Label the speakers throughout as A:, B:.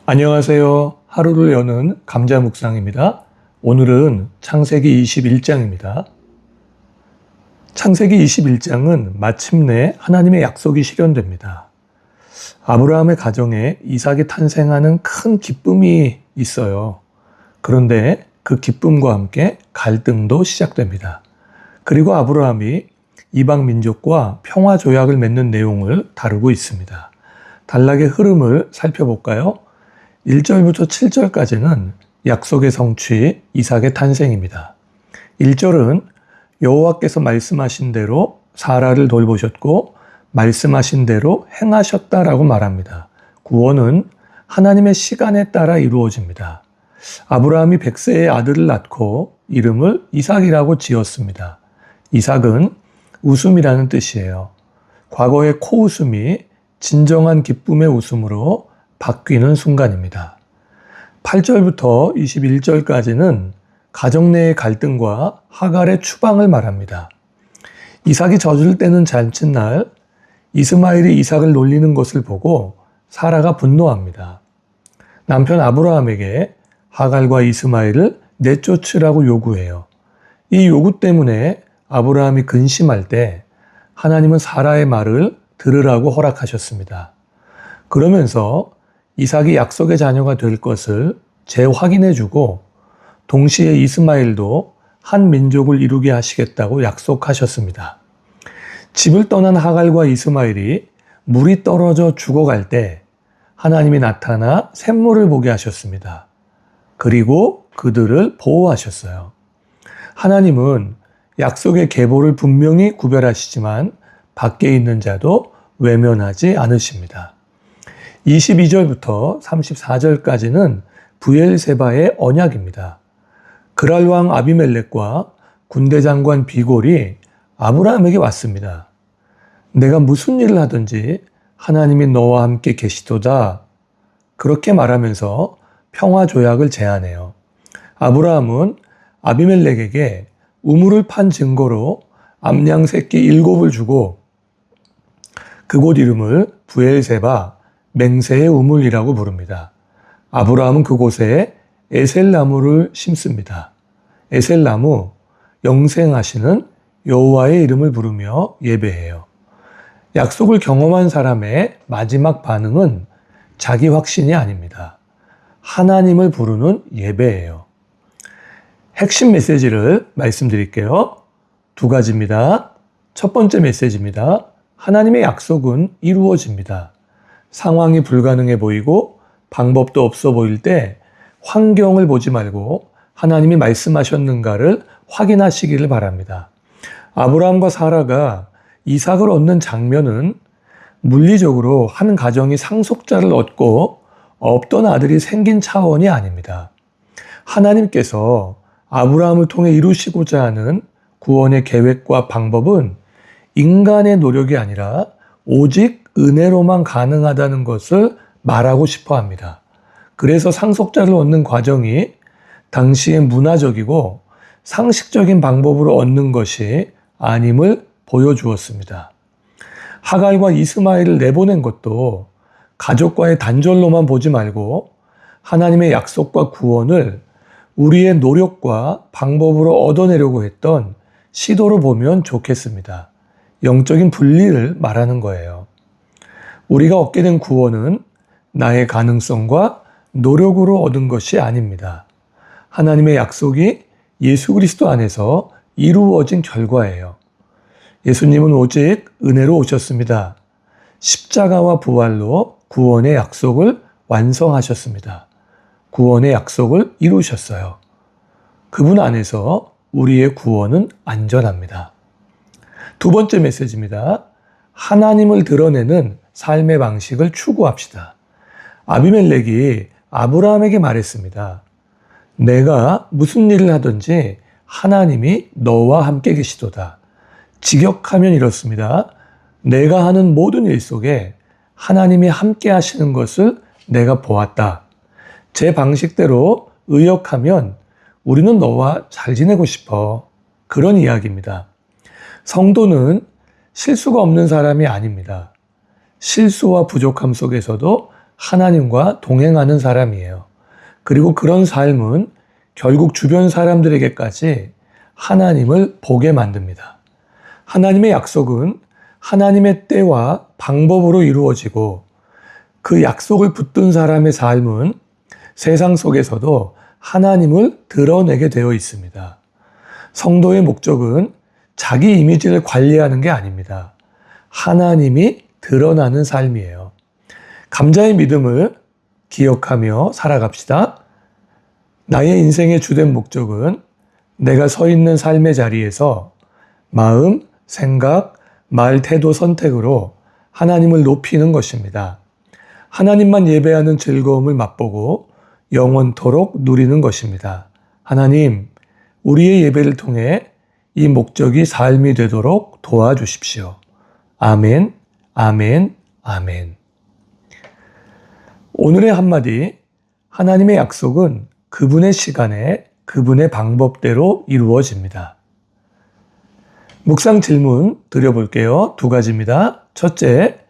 A: 안녕하세요. 하루를 여는 감자 묵상입니다. 오늘은 창세기 21장입니다. 창세기 21장은 마침내 하나님의 약속이 실현됩니다. 아브라함의 가정에 이삭이 탄생하는 큰 기쁨이 있어요. 그런데 그 기쁨과 함께 갈등도 시작됩니다. 그리고 아브라함이 이방 민족과 평화 조약을 맺는 내용을 다루고 있습니다. 단락의 흐름을 살펴볼까요? 1절부터 7절까지는 약속의 성취, 이삭의 탄생입니다. 1절은 여호와께서 말씀하신 대로 사라를 돌보셨고 말씀하신 대로 행하셨다라고 말합니다. 구원은 하나님의 시간에 따라 이루어집니다. 아브라함이 100세의 아들을 낳고 이름을 이삭이라고 지었습니다. 이삭은 웃음이라는 뜻이에요. 과거의 코웃음이 진정한 기쁨의 웃음으로 바뀌는 순간입니다. 8절부터 21절까지는 가정 내의 갈등과 하갈의 추방을 말합니다. 이삭이 젖을 때는 잔칫날 이스마엘이 이삭을 놀리는 것을 보고 사라가 분노합니다. 남편 아브라함에게 하갈과 이스마엘을 내쫓으라고 요구해요. 이 요구 때문에 아브라함이 근심할 때 하나님은 사라의 말을 들으라고 허락하셨습니다. 그러면서 이삭이 약속의 자녀가 될 것을 재확인해주고 동시에 이스마엘도 한 민족을 이루게 하시겠다고 약속하셨습니다. 집을 떠난 하갈과 이스마엘이 물이 떨어져 죽어갈 때 하나님이 나타나 샘물을 보게 하셨습니다. 그리고 그들을 보호하셨어요. 하나님은 약속의 계보를 분명히 구별하시지만 밖에 있는 자도 외면하지 않으십니다. 22절부터 34절까지는 브엘세바의 언약입니다. 그랄 왕 아비멜렉과 군대 장관 비골이 아브라함에게 왔습니다. 내가 무슨 일을 하든지 하나님이 너와 함께 계시도다. 그렇게 말하면서 평화 조약을 제안해요. 아브라함은 아비멜렉에게 우물을 판 증거로 암양 새끼 7을 주고 그곳 이름을 브엘세바 맹세의 우물이라고 부릅니다. 아브라함은 그곳에 에셀나무를 심습니다. 에셀나무, 영생하시는 여호와의 이름을 부르며 예배해요. 약속을 경험한 사람의 마지막 반응은 자기 확신이 아닙니다. 하나님을 부르는 예배예요. 핵심 메시지를 말씀드릴게요. 2가지입니다. 첫 번째 메시지입니다. 하나님의 약속은 이루어집니다. 상황이 불가능해 보이고 방법도 없어 보일 때 환경을 보지 말고 하나님이 말씀하셨는가를 확인하시기를 바랍니다. 아브라함과 사라가 이삭을 얻는 장면은 물리적으로 한 가정이 상속자를 얻고 없던 아들이 생긴 차원이 아닙니다. 하나님께서 아브라함을 통해 이루시고자 하는 구원의 계획과 방법은 인간의 노력이 아니라 오직 은혜로만 가능하다는 것을 말하고 싶어 합니다. 그래서 상속자를 얻는 과정이 당시의 문화적이고 상식적인 방법으로 얻는 것이 아님을 보여주었습니다. 하갈과 이스마엘을 내보낸 것도 가족과의 단절로만 보지 말고 하나님의 약속과 구원을 우리의 노력과 방법으로 얻어내려고 했던 시도로 보면 좋겠습니다. 영적인 분리를 말하는 거예요. 우리가 얻게 된 구원은 나의 가능성과 노력으로 얻은 것이 아닙니다. 하나님의 약속이 예수 그리스도 안에서 이루어진 결과예요. 예수님은 오직 은혜로 오셨습니다. 십자가와 부활로 구원의 약속을 완성하셨습니다. 구원의 약속을 이루셨어요. 그분 안에서 우리의 구원은 안전합니다. 2번째 메시지입니다. 하나님을 드러내는 삶의 방식을 추구합시다. 아비멜렉이 아브라함에게 말했습니다. 내가 무슨 일을 하든지 하나님이 너와 함께 계시도다. 직역하면 이렇습니다. 내가 하는 모든 일 속에 하나님이 함께 하시는 것을 내가 보았다. 제 방식대로 의역하면 우리는 너와 잘 지내고 싶어. 그런 이야기입니다. 성도는 실수가 없는 사람이 아닙니다. 실수와 부족함 속에서도 하나님과 동행하는 사람이에요. 그리고 그런 삶은 결국 주변 사람들에게까지 하나님을 보게 만듭니다. 하나님의 약속은 하나님의 때와 방법으로 이루어지고 그 약속을 붙든 사람의 삶은 세상 속에서도 하나님을 드러내게 되어 있습니다. 성도의 목적은 자기 이미지를 관리하는 게 아닙니다. 하나님이 드러나는 삶이에요. 감자의 믿음을 기억하며 살아갑시다. 나의 인생의 주된 목적은 내가 서 있는 삶의 자리에서 마음, 생각, 말, 태도, 선택으로 하나님을 높이는 것입니다. 하나님만 예배하는 즐거움을 맛보고 영원토록 누리는 것입니다. 하나님, 우리의 예배를 통해 이 목적이 삶이 되도록 도와주십시오. 아멘, 아멘, 아멘. 오늘의 한마디, 하나님의 약속은 그분의 시간에 그분의 방법대로 이루어집니다. 묵상 질문 드려볼게요. 2가지입니다. 첫째,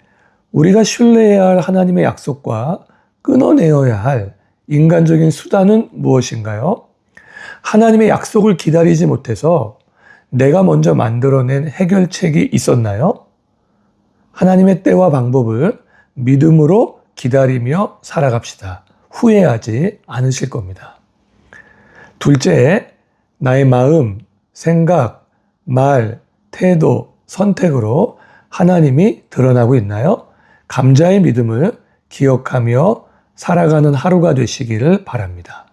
A: 우리가 신뢰해야 할 하나님의 약속과 끊어내어야 할 인간적인 수단은 무엇인가요? 하나님의 약속을 기다리지 못해서 내가 먼저 만들어낸 해결책이 있었나요? 하나님의 때와 방법을 믿음으로 기다리며 살아갑시다. 후회하지 않으실 겁니다. 둘째, 나의 마음, 생각, 말, 태도, 선택으로 하나님이 드러나고 있나요? 감자의 믿음을 기억하며 살아가는 하루가 되시기를 바랍니다.